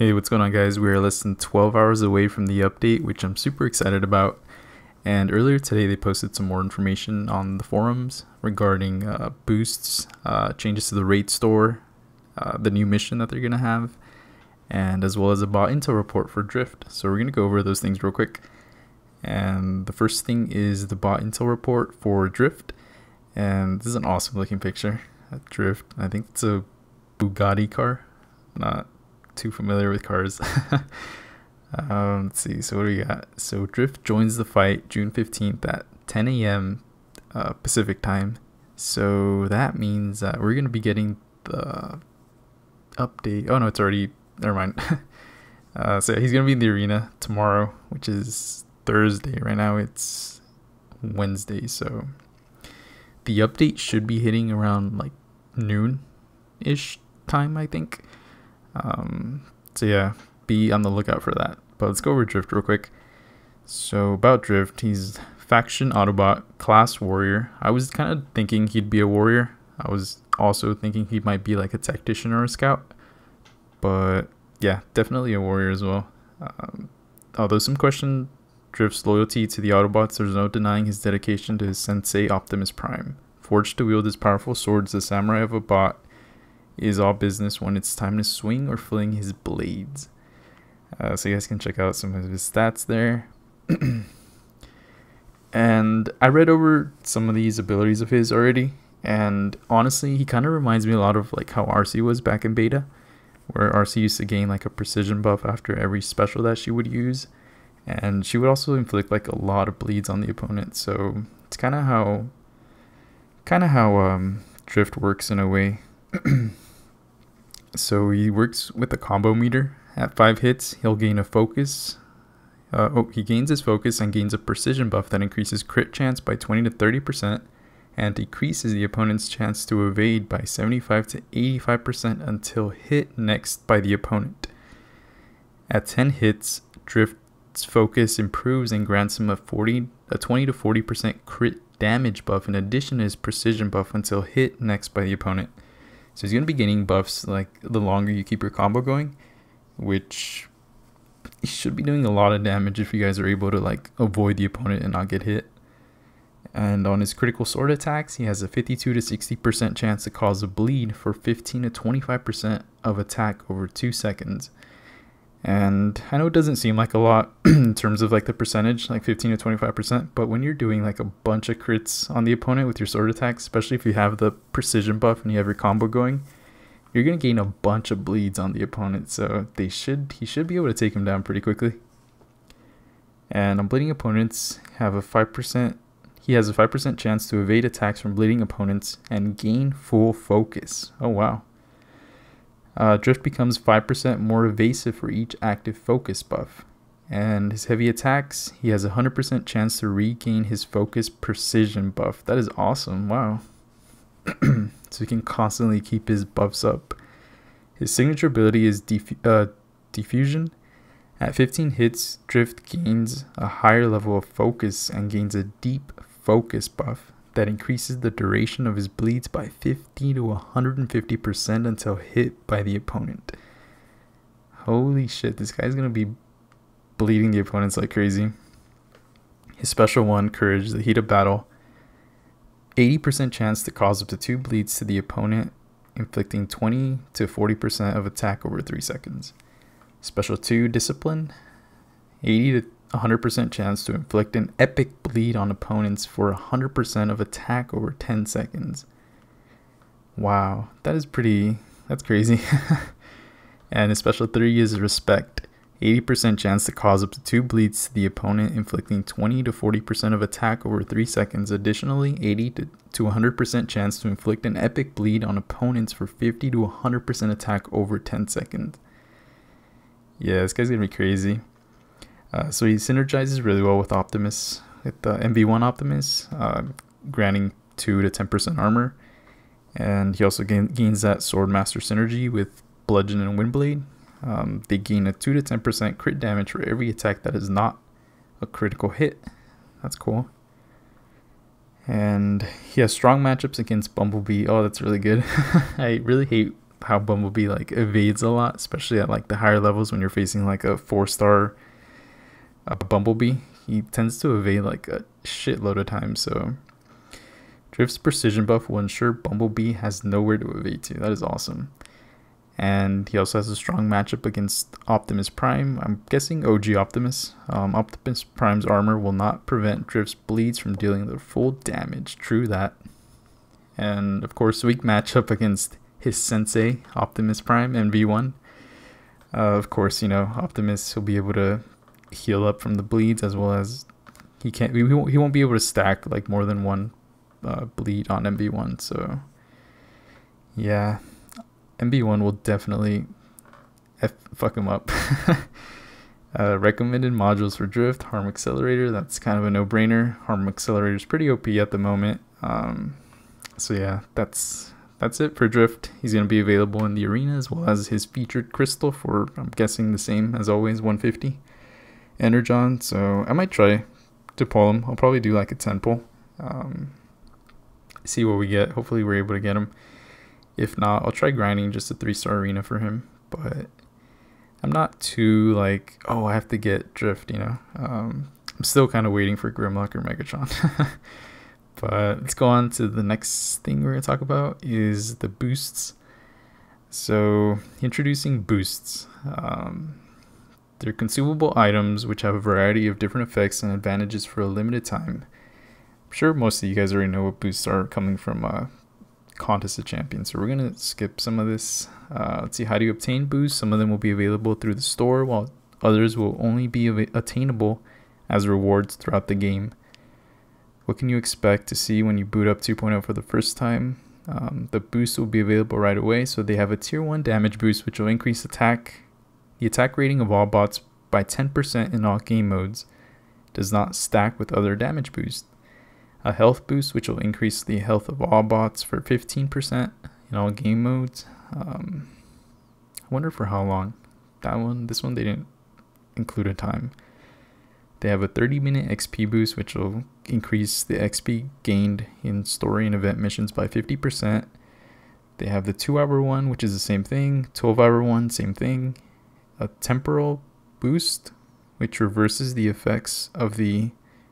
Hey, what's going on, guys? We are less than 12 hours away from the update, which I'm super excited about. And earlier today, they posted some more information on the forums regarding boosts, changes to the raid store, the new mission that they're going to have, and as well as a bot intel report for Drift. So we're going to go over those things real quick. And the first thing is the bot intel report for Drift. And this is an awesome looking picture. Drift, I think it's a Bugatti car. Not too familiar with cars. Let's see, so what do we got? So Drift joins the fight June 15th at 10 a.m. Pacific time. So that means that we're going to be getting the update. Oh no, it's already, never mind. So he's going to be in the arena tomorrow, which is Thursday. Right now it's Wednesday, so the update should be hitting around like noon-ish time, I think. So yeah, be on the lookout for that. But let's go over Drift real quick. So about Drift, he's faction Autobot, class warrior. I was kind of thinking he'd be a warrior. I was also thinking he might be like a tactician or a scout. But yeah, definitely a warrior as well. Although some question Drift's loyalty to the Autobots, there's no denying his dedication to his sensei Optimus Prime. Forged to wield his powerful swords, the samurai of a bot is all business when it's time to swing or fling his blades. So you guys can check out some of his stats there. And I read over some of these abilities of his already, and honestly he kind of reminds me a lot of like how RC was back in beta, where RC used to gain like a precision buff after every special that she would use, and she would also inflict like a lot of bleeds on the opponent. So it's kind of how Drift works in a way. So he works with a combo meter. At 5 hits, he'll gain a focus. He gains his focus and gains a precision buff that increases crit chance by 20 to 30% and decreases the opponent's chance to evade by 75 to 85% until hit next by the opponent. At 10 hits, Drift's focus improves and grants him a 20 to 40% crit damage buff in addition to his precision buff until hit next by the opponent. So he's going to be gaining buffs like the longer you keep your combo going, which he should be doing a lot of damage if you guys are able to like avoid the opponent and not get hit. And on his critical sword attacks, he has a 52 to 60% chance to cause a bleed for 15 to 25% of attack over 2 seconds. And I know it doesn't seem like a lot in terms of like the percentage, like 15 to 25%, but when you're doing like a bunch of crits on the opponent with your sword attacks, especially if you have the precision buff and you have your combo going, you're going to gain a bunch of bleeds on the opponent. So he should be able to take him down pretty quickly. And on bleeding opponents, he has a 5% chance to evade attacks from bleeding opponents and gain full focus. Oh wow. Drift becomes 5% more evasive for each active focus buff. And his heavy attacks, he has a 100% chance to regain his focus precision buff. That is awesome. Wow. So he can constantly keep his buffs up. His signature ability is diffusion. At 15 hits, Drift gains a higher level of focus and gains a deep focus buff that increases the duration of his bleeds by 50 to 150% until hit by the opponent. Holy shit, this guy's gonna be bleeding the opponents like crazy. His special one, Courage, the heat of battle, 80% chance to cause up to 2 bleeds to the opponent, inflicting 20 to 40% of attack over 3 seconds. Special 2, Discipline, 80 to 100% chance to inflict an epic bleed on opponents for 100% of attack over 10 seconds. Wow, that's crazy. And his special 3 is Respect. 80% chance to cause up to 2 bleeds to the opponent, inflicting 20 to 40% of attack over 3 seconds. Additionally, 80 to 100% chance to inflict an epic bleed on opponents for 50 to 100% attack over 10 seconds. Yeah, this guy's gonna be crazy. So he synergizes really well with Optimus, with the MV1 Optimus, granting 2 to 10% armor. And he also gains that Swordmaster synergy with Bludgeon and Windblade. They gain a 2 to 10% crit damage for every attack that is not a critical hit. That's cool. And he has strong matchups against Bumblebee. Oh, that's really good. I really hate how Bumblebee like evades a lot, especially at like the higher levels when you're facing like a 4-star Bumblebee. He tends to evade like a shitload of times. So Drift's precision buff will ensure Bumblebee has nowhere to evade to. That is awesome. And he also has a strong matchup against Optimus Prime. I'm guessing OG Optimus. Optimus Prime's armor will not prevent Drift's bleeds from dealing the full damage. True that. And of course, weak matchup against his sensei, Optimus Prime, and V1. Of course, you know, Optimus will be able to heal up from the bleeds, as well as he won't be able to stack like more than one bleed on MV1. So yeah, MV1 will definitely fuck him up. Recommended modules for Drift: Harm Accelerator. That's kind of a no-brainer. Harm Accelerator is pretty OP at the moment. So yeah, that's it for Drift. He's going to be available in the arena, as well as his featured crystal for, I'm guessing, the same as always, 150 Energon. So I might try to pull him. I'll probably do like a 10 pull. See what we get. Hopefully we're able to get him. If not, I'll try grinding just a 3-star arena for him. But I'm not too like, oh, I have to get Drift, you know. I'm still kind of waiting for Grimlock or Megatron. But let's go on to the next thing we're going to talk about is the boosts. So introducing boosts. They're consumable items which have a variety of different effects and advantages for a limited time. I'm sure most of you guys already know what boosts are coming from Contest of Champions. So we're going to skip some of this. Let's see, how do you obtain boosts? Some of them will be available through the store, while others will only be attainable as rewards throughout the game. What can you expect to see when you boot up 2.0 for the first time? The boost will be available right away. So they have a tier 1 damage boost, which will increase the attack rating of all bots by 10% in all game modes. Does not stack with other damage boosts. A health boost, which will increase the health of all bots for 15% in all game modes. I wonder for how long. This one they didn't include a time. They have a 30-minute XP boost, which will increase the XP gained in story and event missions by 50%. They have the 2-hour one, which is the same thing. 12-hour one, same thing. A temporal boost, which reverses the effects of the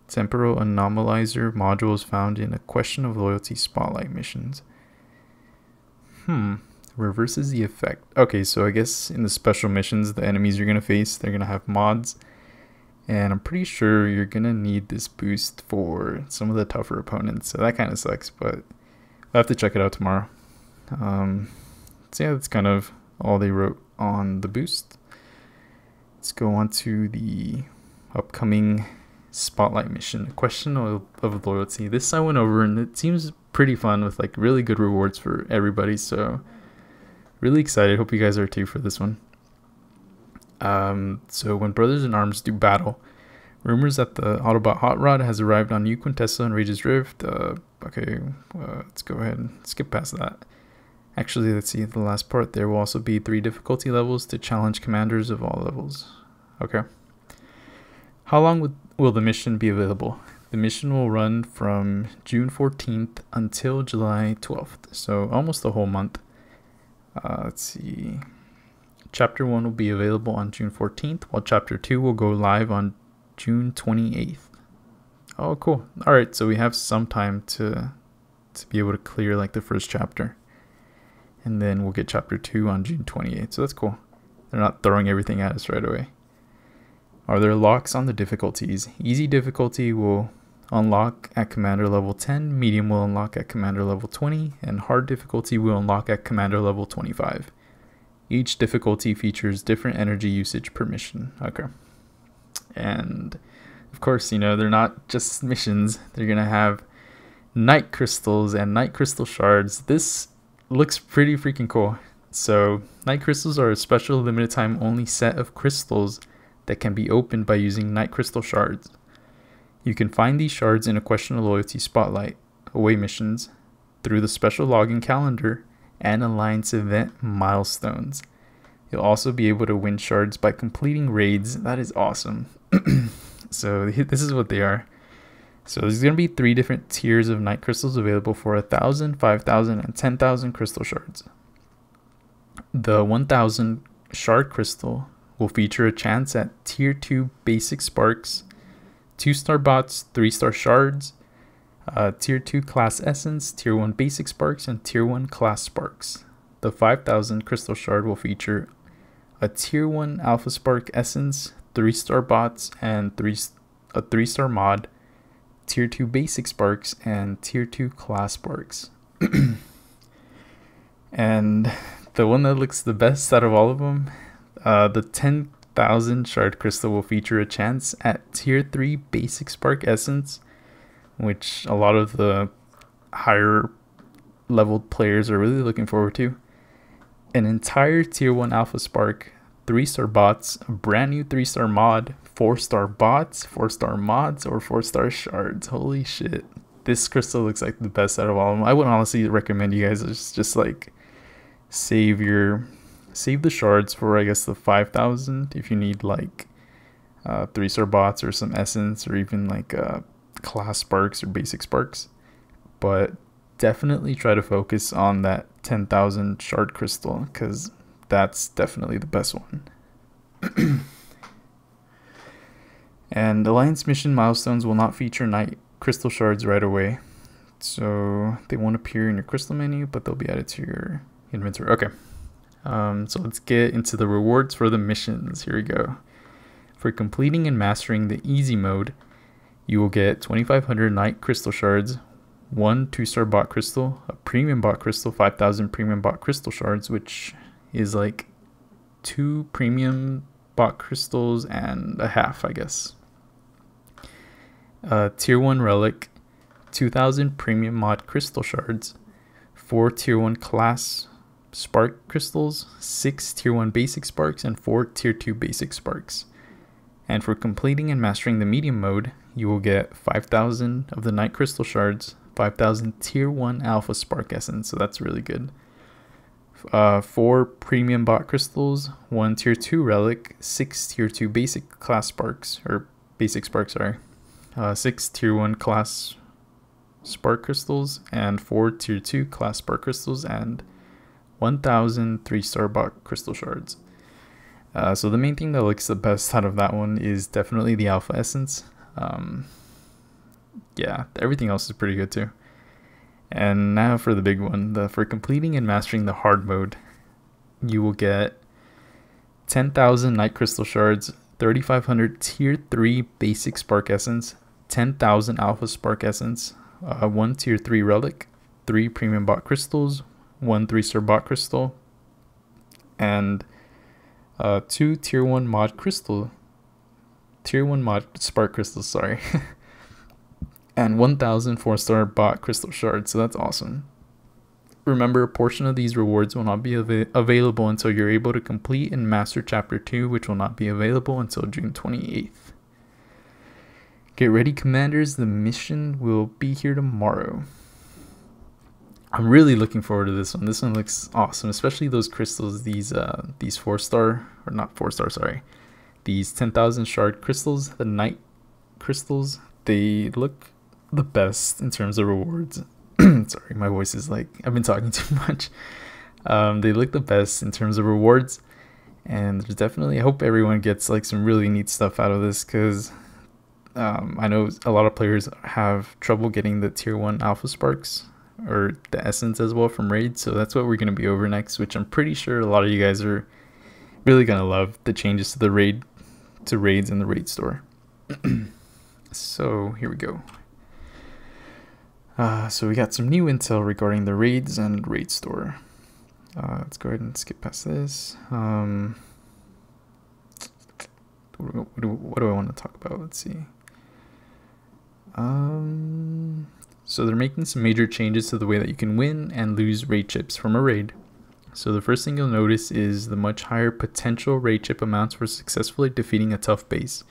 temporal anomalizer modules found in a Question of Loyalty spotlight missions. Reverses the effect. Okay, so I guess in the special missions, the enemies you're going to face, they're going to have mods. And I'm pretty sure you're going to need this boost for some of the tougher opponents. So that kind of sucks, but we'll have to check it out tomorrow. So yeah, that's kind of all they wrote on the boost. Let's go on to the upcoming spotlight mission, Question of Loyalty. This I went over and it seems pretty fun with like really good rewards for everybody. So really excited. Hope you guys are too for this one. So when Brothers in Arms do battle, rumors that the Autobot Hot Rod has arrived on New Quintessa and Rage's Rift. Let's go ahead and skip past that. Actually, let's see the last part. There will also be 3 difficulty levels to challenge commanders of all levels. Okay. How long will the mission be available? The mission will run from June 14th until July 12th. So almost the whole month. Let's see. Chapter 1 will be available on June 14th, while Chapter 2 will go live on June 28th. Oh, cool. Alright, so we have some time to be able to clear like the first chapter. And then we'll get Chapter 2 on June 28th, so that's cool. They're not throwing everything at us right away. Are there locks on the difficulties? Easy difficulty will unlock at Commander level 10, medium will unlock at Commander level 20, and hard difficulty will unlock at Commander level 25. Each difficulty features different energy usage per mission. Okay. And of course, you know, they're not just missions. They're going to have night crystals and night crystal shards. This looks pretty freaking cool. So night crystals are a special limited time only set of crystals that can be opened by using night crystal shards. You can find these shards in a Question of Loyalty spotlight, away missions, through the special login calendar, and Alliance event milestones. You'll also be able to win shards by completing raids. That is awesome. So this is what they are. So there's going to be 3 different tiers of night crystals available for 1,000, 5,000, and 10,000 crystal shards. The 1000 shard crystal will feature a chance at tier 2 basic sparks, 2-star bots, 3-star shards, tier 2 class essence, tier 1 basic sparks, and tier 1 class sparks. The 5000 crystal shard will feature a tier 1 alpha spark essence, 3-star bots, and a 3-star mod, tier 2 basic sparks, and tier 2 class sparks. And the one that looks the best out of all of them, the 10,000 shard crystal will feature a chance at tier 3 basic spark essence, which a lot of the higher leveled players are really looking forward to. An entire tier 1 alpha spark, 3-star bots, a brand new 3-star mod, 4-star bots, 4-star mods, or 4-star shards. Holy shit. This crystal looks like the best out of all of them. I would honestly recommend you guys just like save the shards for, I guess, the 5000 if you need like 3-star bots or some essence, or even like class sparks or basic sparks. But definitely try to focus on that 10,000 shard crystal, because that's definitely the best one. And Alliance mission milestones will not feature night crystal shards right away, so they won't appear in your crystal menu, but they'll be added to your inventory. Okay, so let's get into the rewards for the missions. Here we go. For completing and mastering the easy mode, you will get 2500 night crystal shards, 1 2-star bot crystal, a premium bot crystal, 5000 premium bot crystal shards, which is like 2 premium bot crystals and a half, I guess. Tier 1 relic, 2000 premium mod crystal shards, 4 tier 1 class spark crystals, 6 tier 1 basic sparks, and 4 tier 2 basic sparks. And for completing and mastering the medium mode, you will get 5000 of the night crystal shards, 5000 tier 1 alpha spark essence, so that's really good. 4 premium bot crystals, 1 tier 2 relic, 6 tier 2 basic class sparks, or basic sparks, sorry. 6 tier 1 class spark crystals, and 4 tier 2 class spark crystals, and 1000 3-star bot crystal shards. So the main thing that looks the best out of that one is definitely the alpha essence. Yeah, everything else is pretty good too. And now for the big one, for completing and mastering the hard mode, you will get 10,000 night crystal shards, 3500 tier 3 basic spark essence, 10,000 alpha spark essence, 1 tier 3 relic, 3 premium bot crystals, 1 3-star bot crystal, and 2 tier 1 mod spark crystals, sorry. And 1000 4-star bot crystal shards, so that's awesome. Remember, a portion of these rewards will not be available until you're able to complete and master chapter 2, which will not be available until June 28th. Get ready, commanders, the mission will be here tomorrow. I'm really looking forward to this one. This one looks awesome, especially those crystals, these 4-star, or not 4-star, sorry. These 10,000 shard crystals, the night crystals, they look the best in terms of rewards. Sorry, my voice is like, I've been talking too much. They look the best in terms of rewards, and there's definitely, I hope everyone gets like some really neat stuff out of this, because I know a lot of players have trouble getting the tier 1 alpha sparks, or the essence as well, from raids. So that's what we're going to be over next, which I'm pretty sure a lot of you guys are really going to love, the changes to the raids in the raid store. So here we go. So we got some new intel regarding the raids and raid store. Let's go ahead and skip past this. What do I want to talk about? Let's see. So they're making some major changes to the way that you can win and lose raid chips from a raid. So the first thing you'll notice is the much higher potential raid chip amounts for successfully defeating a tough base.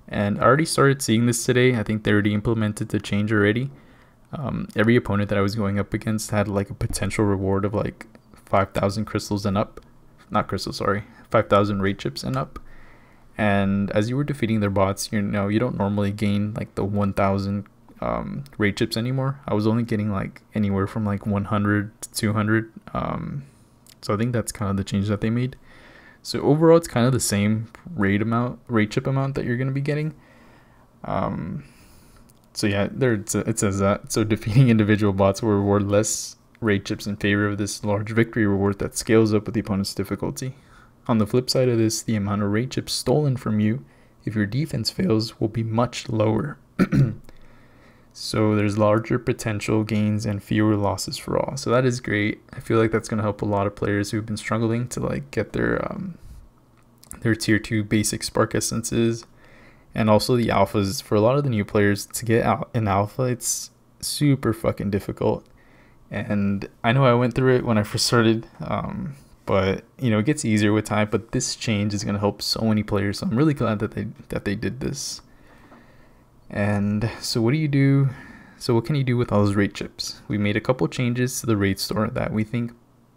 And I already started seeing this today. I think they already implemented the change already. Every opponent that I was going up against had like a potential reward of like 5,000 crystals and up. Not crystals, sorry. 5,000 raid chips and up. And as you were defeating their bots, you know, you don't normally gain like the 1,000 raid chips anymore. I was only getting like anywhere from like 100 to 200. So I think that's kind of the change that they made. So overall, it's kind of the same rate chip amount that you're going to be getting. So yeah, there it says that. So defeating individual bots will reward less rate chips in favor of this large victory reward that scales up with the opponent's difficulty. On the flip side of this, the amount of rate chips stolen from you if your defense fails will be much lower. So there's larger potential gains and fewer losses for all. So that is great. I feel like that's going to help a lot of players who've been struggling to like get their tier 2 basic spark essences, and also the alphas. For a lot of the new players to get out an alpha, it's super fucking difficult. And I know I went through it when I first started, but you know, it gets easier with time. But this change is going to help so many players, so I'm really glad that they did this. And so what do you do? So what can you do with all those rate chips? We made a couple changes to the rate store that we think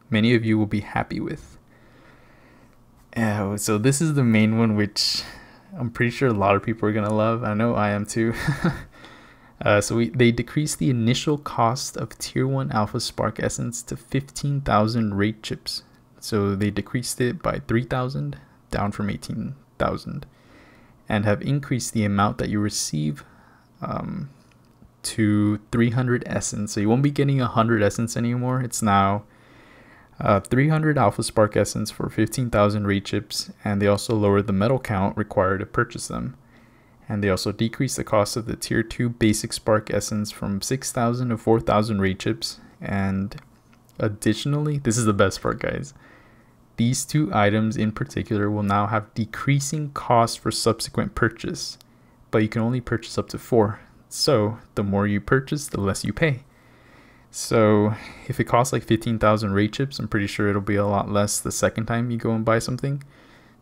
many of you will be happy with. So this is the main one, which I'm pretty sure a lot of people are gonna love. I know I am too. They decreased the initial cost of tier 1 alpha spark essence to 15,000 rate chips. So they decreased it by 3,000, down from 18,000, and have increased the amount that you receive to 300 essence. So you won't be getting 100 essence anymore. It's now 300 alpha spark essence for 15,000 rate chips, and they also lowered the metal count required to purchase them. And they also decreased the cost of the tier 2 basic spark essence from 6,000 to 4,000 rate chips. And additionally, this is the best part, guys, these two items in particular will now have decreasing costs for subsequent purchase, but you can only purchase up to 4. So the more you purchase, the less you pay. So if it costs like 15,000 rate chips, I'm pretty sure it'll be a lot less the second time you go and buy something.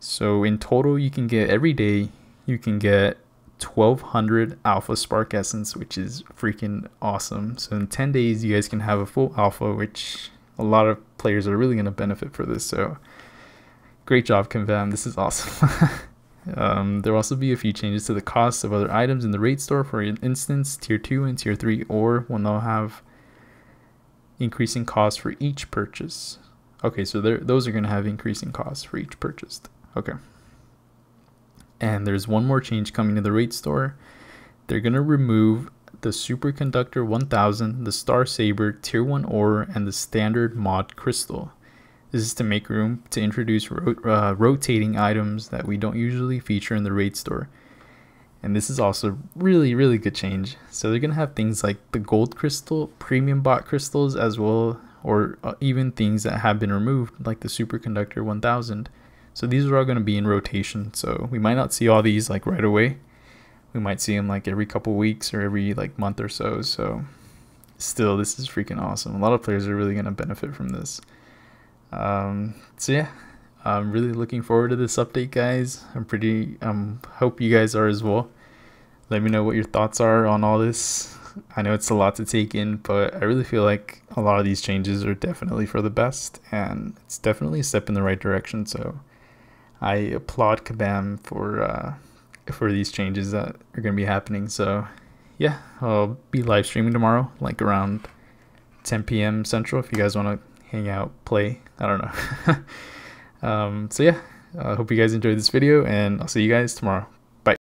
So in total, you can get every day, you can get 1,200 alpha spark essence, which is freaking awesome. So in 10 days, you guys can have a full alpha, which a lot of players are really going to benefit for this. So great job, Convam. This is awesome. There will also be a few changes to the costs of other items in the rate store. For instance, tier 2 and tier 3 ore will now have increasing costs for each purchase. Okay, so those are going to have increasing costs for each purchased. Okay. And there's one more change coming to the rate store. They're going to remove the Superconductor 1000, the Star Saber, Tier 1 ore, and the Standard Mod Crystal. This is to make room to introduce rotating items that we don't usually feature in the rate store. And this is also really, really good change. So they're going to have things like the Gold Crystal, Premium Bot Crystals as well, or even things that have been removed like the Superconductor 1000. So these are all going to be in rotation. So we might not see all these like right away. We might see them like every couple weeks or every like month or so. So still, this is freaking awesome. A lot of players are really going to benefit from this. So yeah, I'm really looking forward to this update, guys. Hope you guys are as well. Let me know what your thoughts are on all this. I know it's a lot to take in, but I really feel like a lot of these changes are definitely for the best, and it's definitely a step in the right direction. So I applaud Kabam for these changes that are going to be happening. So yeah, I'll be live streaming tomorrow, like around 10 p.m. Central, if you guys want to hang out, play. I don't know. So yeah, I hope you guys enjoyed this video, and I'll see you guys tomorrow.